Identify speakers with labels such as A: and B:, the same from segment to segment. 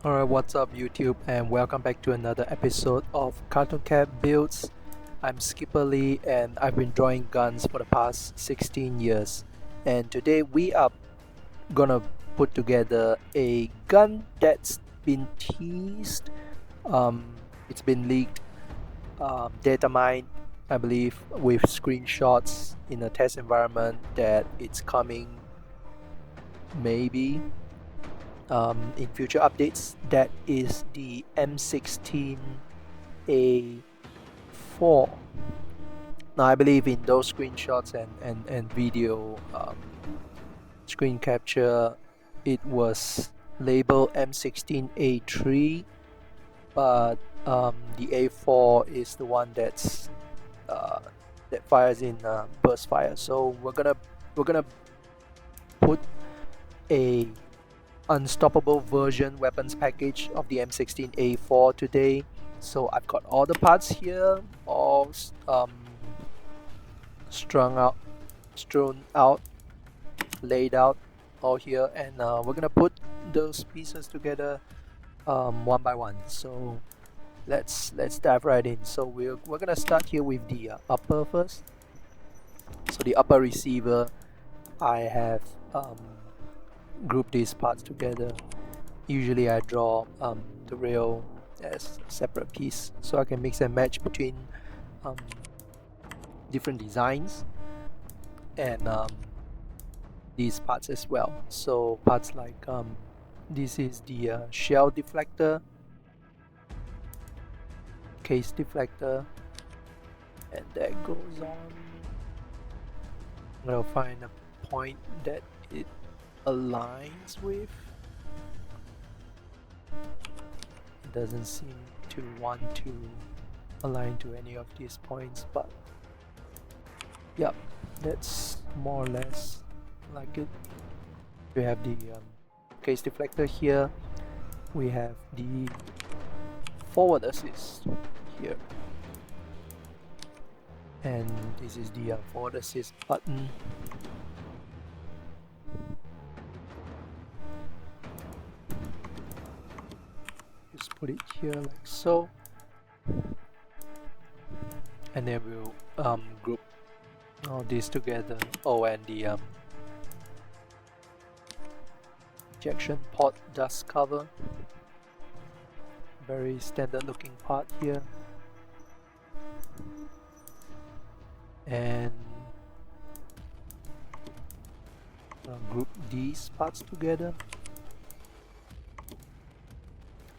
A: Alright, what's up YouTube, and welcome back to another episode of Cartoon Cat Builds. I'm Skipper Lee and I've been drawing guns for the past 16 years. And today we are gonna put together a gun that's been teased. It's been leaked, data mined, I believe, with screenshots in a test environment that it's coming maybe in future updates. That is the M16A4. Now I believe in those screenshots and video screen capture, it was labeled M16A3, but the A4 is the one that fires in burst fire. So we're gonna put a unstoppable version weapons package of the M16A4 today. So I've got all the parts here, all strewn out, laid out, all here, and we're gonna put those pieces together one by one. So let's dive right in. So we're gonna start here with the upper first. So the upper receiver, I have grouped these parts together. Usually I draw the rail as a separate piece so I can mix and match between different designs and these parts as well. So parts like this is the shell deflector, case deflector, and that goes on. I'm gonna find a point that it aligns with. It doesn't seem to want to align to any of these points, but yep, that's more or less like it. We have the case deflector here. We have the forward assist here, and this is the forward assist button. Just put it here like so, and then we'll group all this together. Oh, and the ejection port dust cover, very standard looking part here, and group these parts together,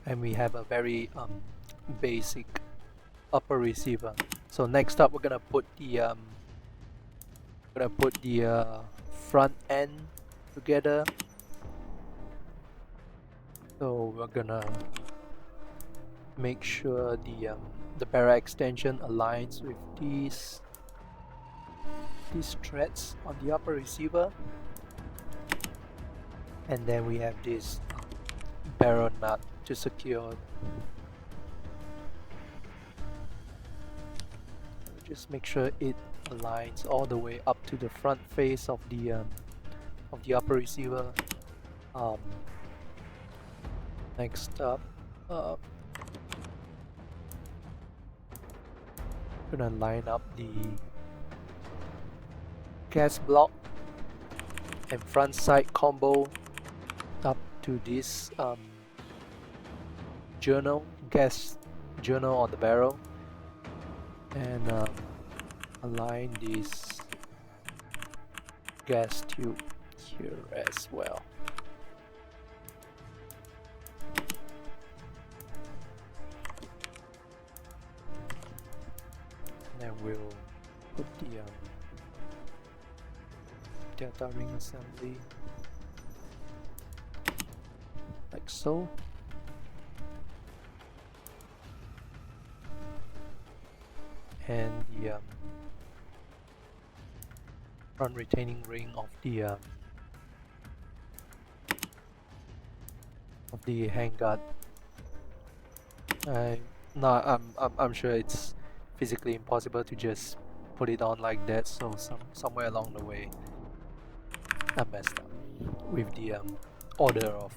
A: and we have a very basic upper receiver. So next up we're gonna put the front end together. So we're gonna make sure the barrel extension aligns with these threads on the upper receiver, and then we have this barrel nut to secure. Just make sure it aligns all the way up to the front face of the upper receiver. Next up, gonna line up the gas block and front side combo up to this gas journal on the barrel, and align this gas tube here as well. And then we'll put the delta ring assembly like so. And the front retaining ring of the handguard. I'm sure it's physically impossible to just put it on like that, so somewhere along the way I messed up with the order of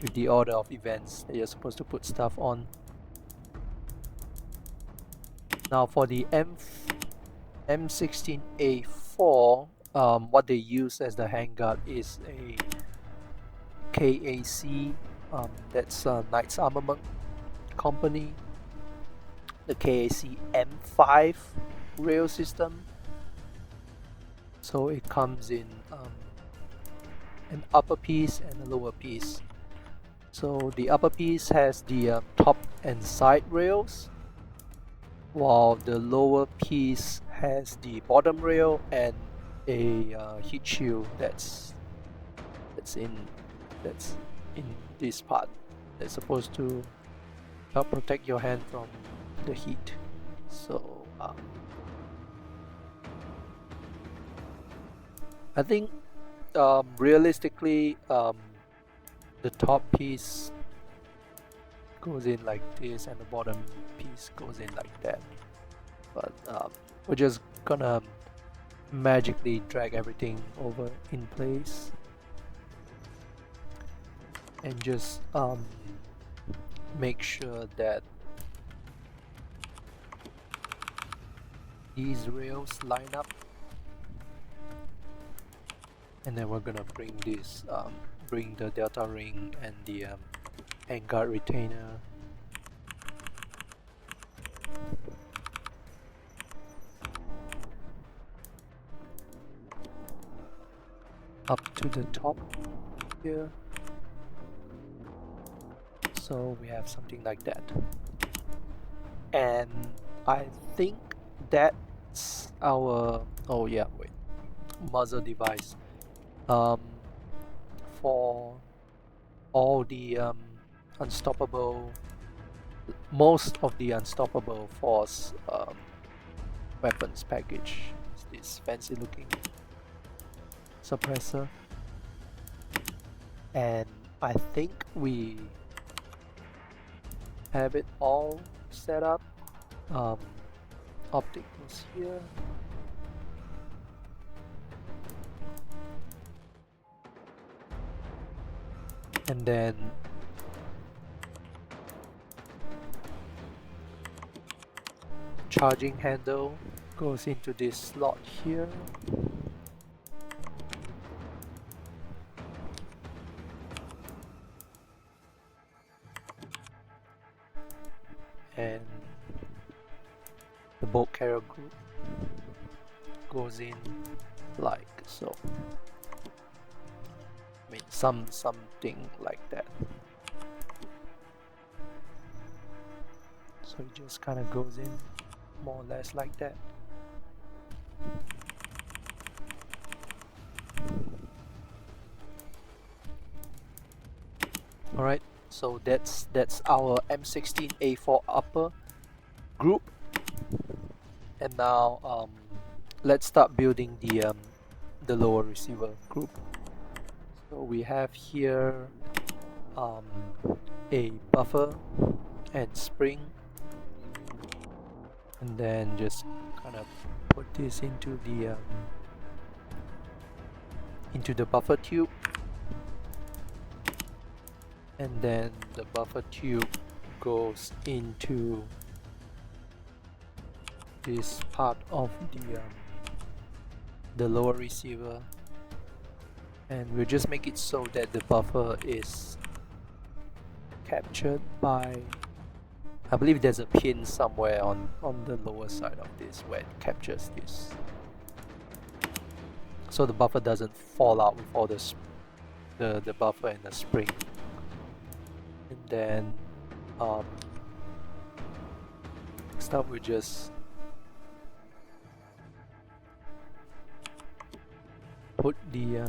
A: with the order of events that you're supposed to put stuff on. Now for the M16A4, what they use as the handguard is a KAC, that's Knights Armament Company, the KAC M5 rail system. So it comes in an upper piece and a lower piece. So the upper piece has the top and side rails, while the lower piece has the bottom rail and a heat shield that's in this part. That's supposed to help protect your hand from the heat. So I think realistically the top piece goes in like this and the bottom piece goes in like that, but we're just gonna magically drag everything over in place and just make sure that these rails line up, and then we're gonna bring this bring the delta ring and the handguard retainer up to the top here, so we have something like that. And I think that's our, oh yeah, wait, muzzle device. For all the unstoppable, most of the unstoppable force weapons package is this fancy looking suppressor, and I think we have it all set up. Optic goes here, and then charging handle goes into this slot here, and the bolt carrier group goes in like so. I mean, something like that. So it just kind of goes in more or less like that. Alright, so that's our M16A4 upper group, and now let's start building the lower receiver group. So we have here a buffer and spring, and then just kind of put this into the buffer tube, and then the buffer tube goes into this part of the lower receiver, and we'll just make it so that the buffer is captured by, I believe there's a pin somewhere on the lower side of this where it captures this, so the buffer doesn't fall out with all the buffer and the spring. And then next up we just put the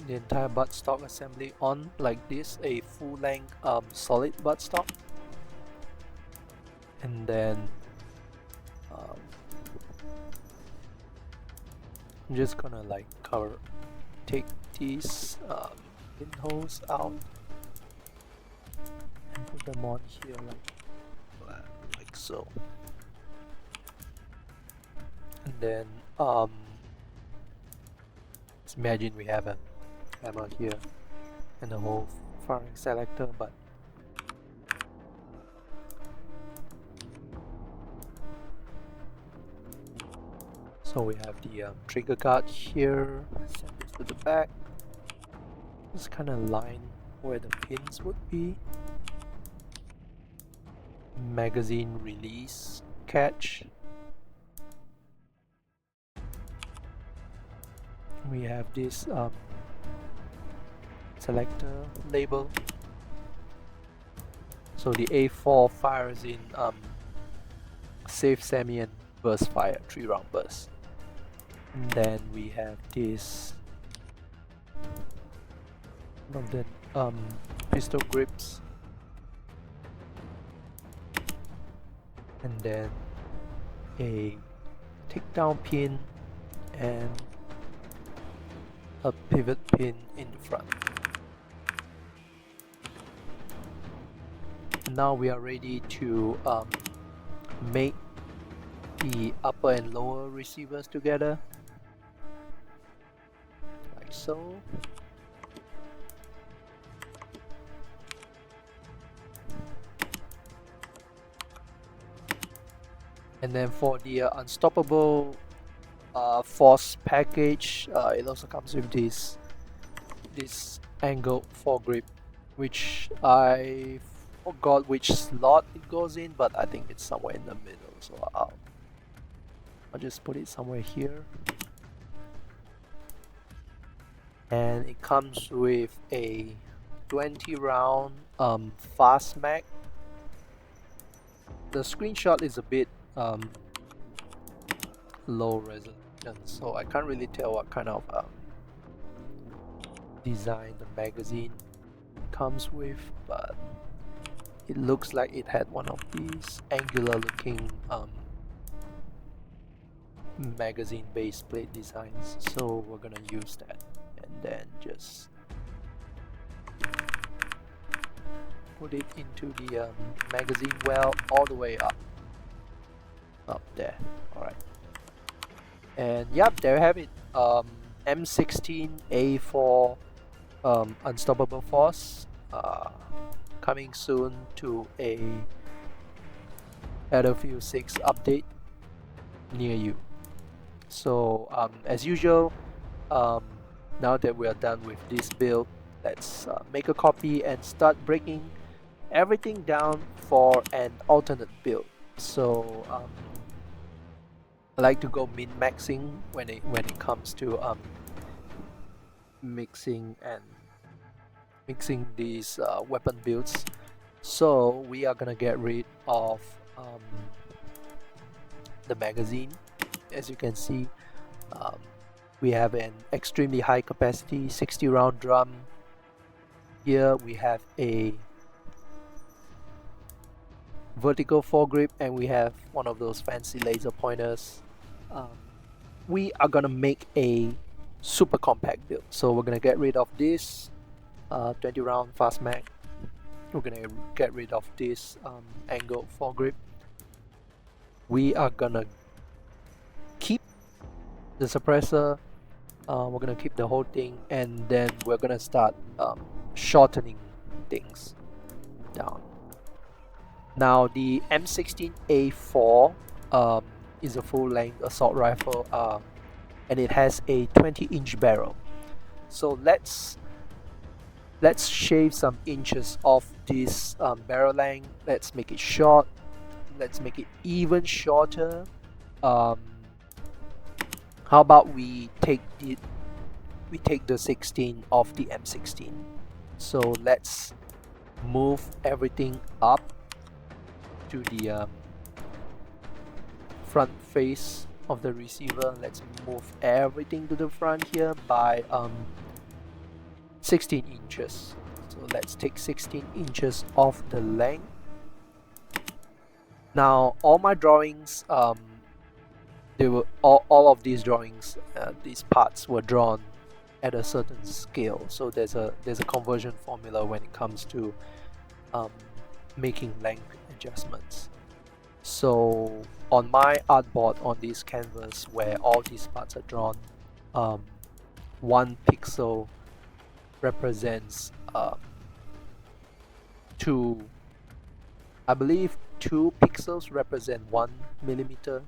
A: entire buttstock assembly on like this, a full length solid buttstock, and then I'm just gonna like take these pinholes out and put them on here like so, and then Let's imagine we have a hammer here and a whole firing selector, but so we have the trigger guard here. Send this to the back. Just kind of line where the pins would be. Magazine release catch. We have this selector label. So the A4 fires in safe, semi, and burst fire, 3-round burst. And then we have this one of the pistol grips, and then a takedown pin and a pivot pin in the front. And now we are ready to make the upper and lower receivers together, like so. And then for the unstoppable force package, it also comes with this angled foregrip, which I forgot which slot it goes in, but I think it's somewhere in the middle, so I'll just put it somewhere here. And it comes with a 20-round fast mag. The screenshot is a bit low resolution, so I can't really tell what kind of design the magazine comes with, but it looks like it had one of these angular looking magazine base plate designs, so we're gonna use that and then just put it into the magazine well all the way up there. Alright, and yep, there you have it. M16A4 unstoppable force, coming soon to a Battlefield 6 update near you. So as usual, now that we are done with this build, let's make a copy and start breaking everything down for an alternate build. So I like to go min-maxing when it comes to mixing these weapon builds. So we are gonna get rid of the magazine. As you can see, we have an extremely high capacity 60-round drum. Here we have a vertical foregrip, and we have one of those fancy laser pointers. We are gonna make a super compact build, so we're gonna get rid of this 20-round fast mag. We're gonna get rid of this angled foregrip. We are gonna keep the suppressor. We're gonna keep the whole thing, and then we're gonna start shortening things down. Now the M16A4 is a full-length assault rifle, and it has a 20-inch barrel. So let's shave some inches off this barrel length. Let's make it short. Let's make it even shorter. How about we take the 16 off the M16. So let's move everything up to the front face of the receiver. Let's move everything to the front here by 16 inches. So let's take 16 inches off the length. Now all my drawings, they were all of these drawings, these parts were drawn at a certain scale. So there's a conversion formula when it comes to making length adjustments. So on my artboard on this canvas where all these parts are drawn, 1 pixel represents 2, I believe 2 pixels represent 1 millimeter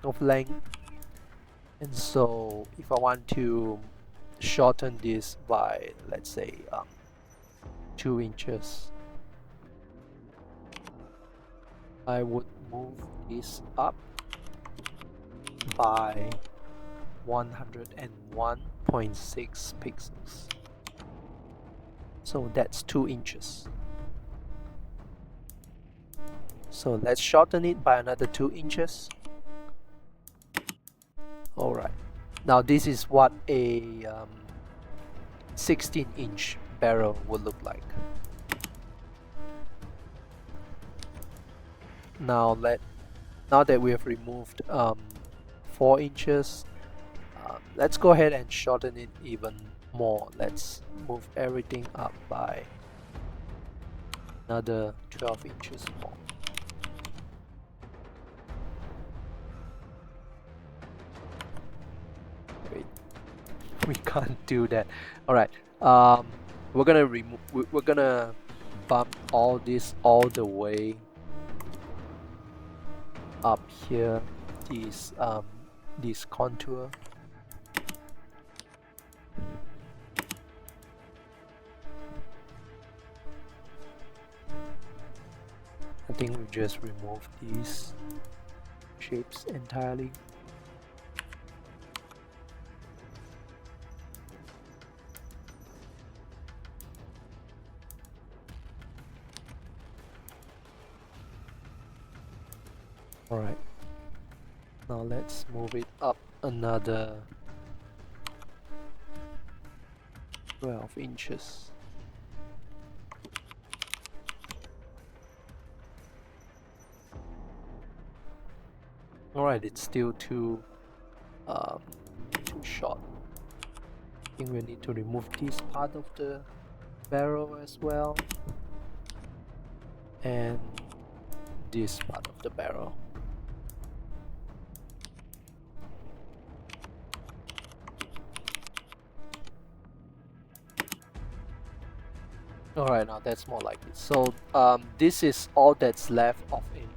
A: of length. And so if I want to shorten this by, let's say 2 inches, I would move this up by 101.6 pixels. So that's 2 inches. So let's shorten it by another 2 inches. Alright, now this is what a 16-inch barrel would look like. Now that we have removed 4 inches, let's go ahead and shorten it even more. Let's move everything up by another 12 inches more. Wait, we can't do that. All right, we're gonna bump all this all the way up here. This contour. I think we just remove these shapes entirely. Alright, now let's move it up another 12 inches. Alright, it's still too short. I think we need to remove this part of the barrel as well, and this part of the barrel. Alright, now that's more like it. So this is all that's left of it.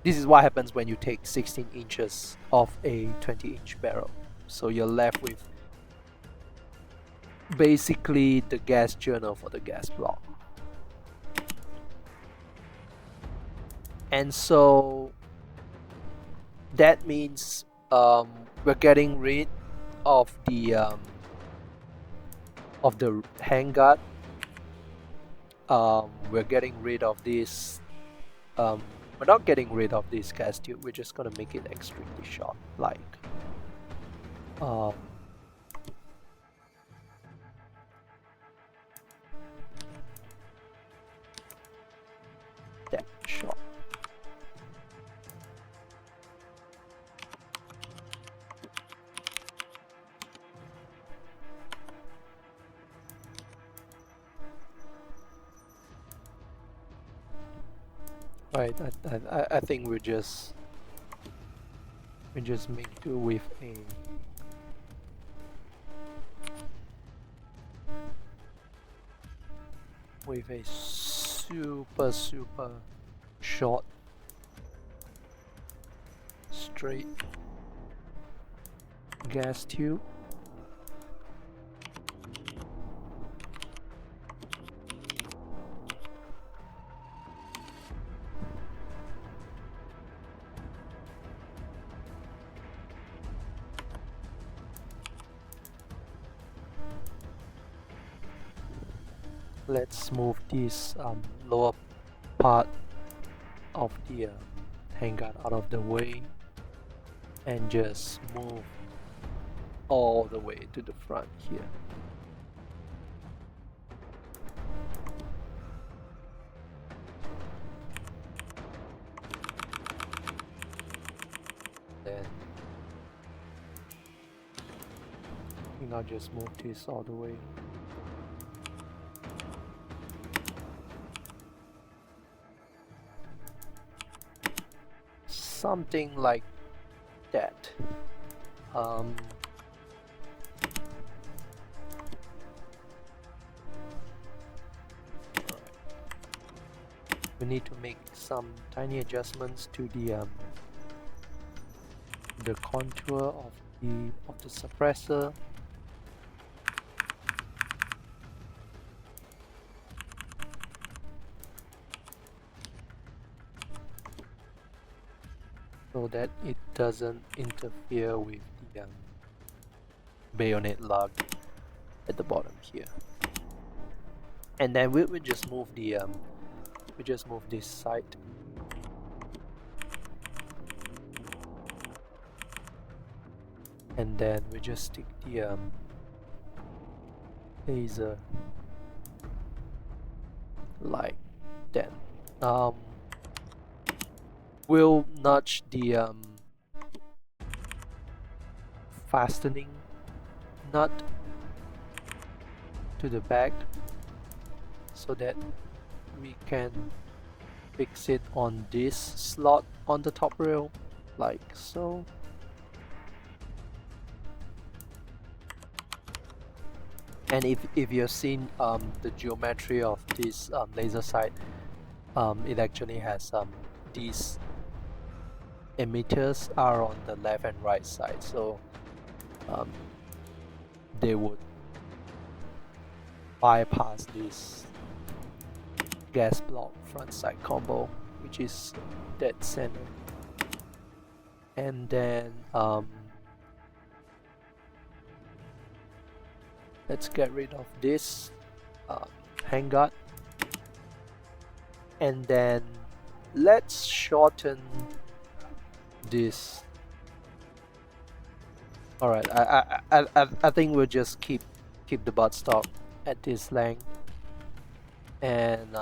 A: This is what happens when you take 16 inches of a 20-inch barrel. So you're left with basically the gas journal for the gas block. And so that means we're getting rid of the handguard. We're getting rid of this. We're not getting rid of this gas tube. We're just gonna make it extremely short, like that short. Right, I think we just make do with a super short straight gas tube. Let's move this lower part of the handguard out of the way and just move all the way to the front here. Then you now just move this all the way. Something like that. we need to make some tiny adjustments to the contour of the suppressor. So that it doesn't interfere with the bayonet lug at the bottom here. And then we just move this side. And then we just stick the laser like that. We'll nudge the fastening nut to the back so that we can fix it on this slot on the top rail, like so. And if you've seen the geometry of this laser sight, it actually has these emitters are on the left and right side, so they would bypass this gas block front side combo, which is dead center. And then let's get rid of this handguard, and then let's shorten this. All right, I think we'll just keep the buttstock at this length, and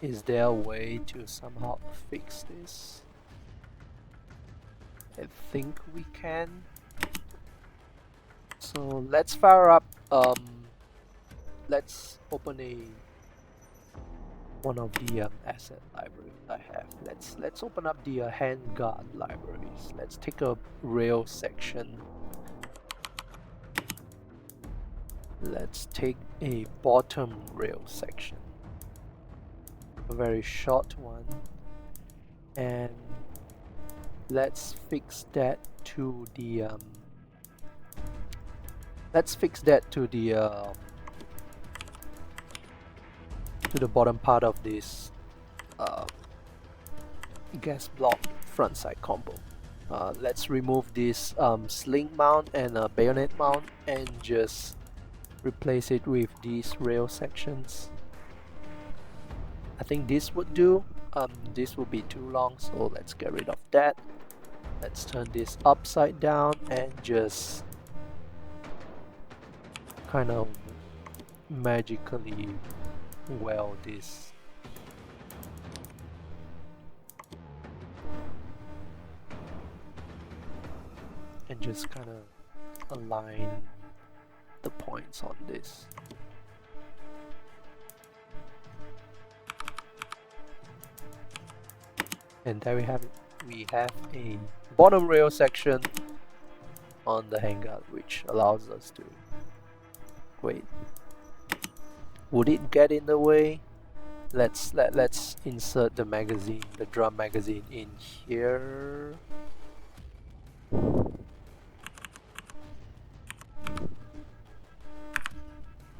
A: is there a way to somehow fix this? I think we can. So let's fire up. Let's open one of the asset libraries I have. Let's open up the handguard libraries. Let's take a rail section. Let's take a bottom rail section, a very short one, and let's fix that to the bottom part of this gas block front side combo. Let's remove this sling mount and bayonet mount and just replace it with these rail sections. I think this would do. This will be too long, so let's get rid of that. Let's turn this upside down and just kind of magically weld this. And just kind of align the points on this. And there we have it. We have a bottom rail section on the handguard, which allows us to wait. Would it get in the way? Let's insert the magazine, the drum magazine, in here.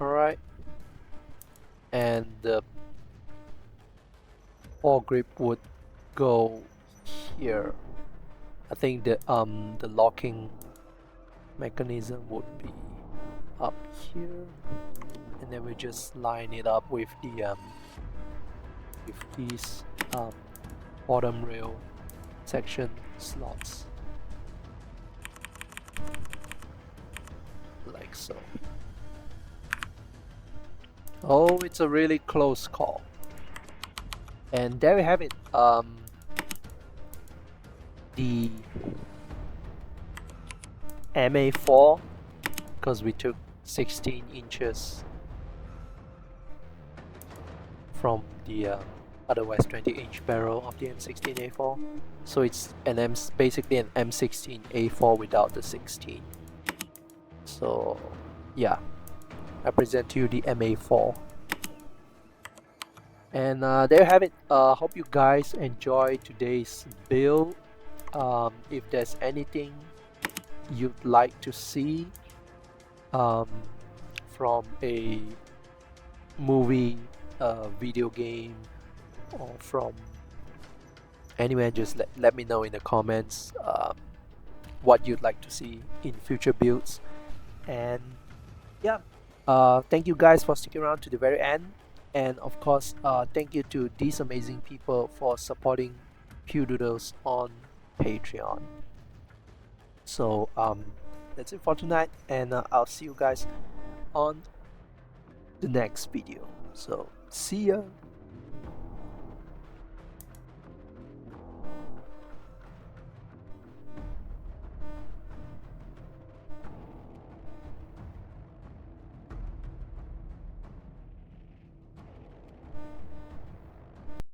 A: Alright. And the foregrip would go here. I think the locking mechanism would be up here, and then we just line it up with the with these bottom rail section slots, like so. Oh, it's a really close call. And there we have it. The MA4, because we took 16 inches from the otherwise 20-inch barrel of the M16A4, so it's basically an M16A4 without the 16. So yeah, I present to you the MA4. And there you have it. Hope you guys enjoy today's build. If there's anything you'd like to see um, from a movie, video game, or from anywhere, just let me know in the comments what you'd like to see in future builds. And yeah, thank you guys for sticking around to the very end. And of course, thank you to these amazing people for supporting Pew Doodles on Patreon. So that's it for tonight, and I'll see you guys on the next video. So see ya.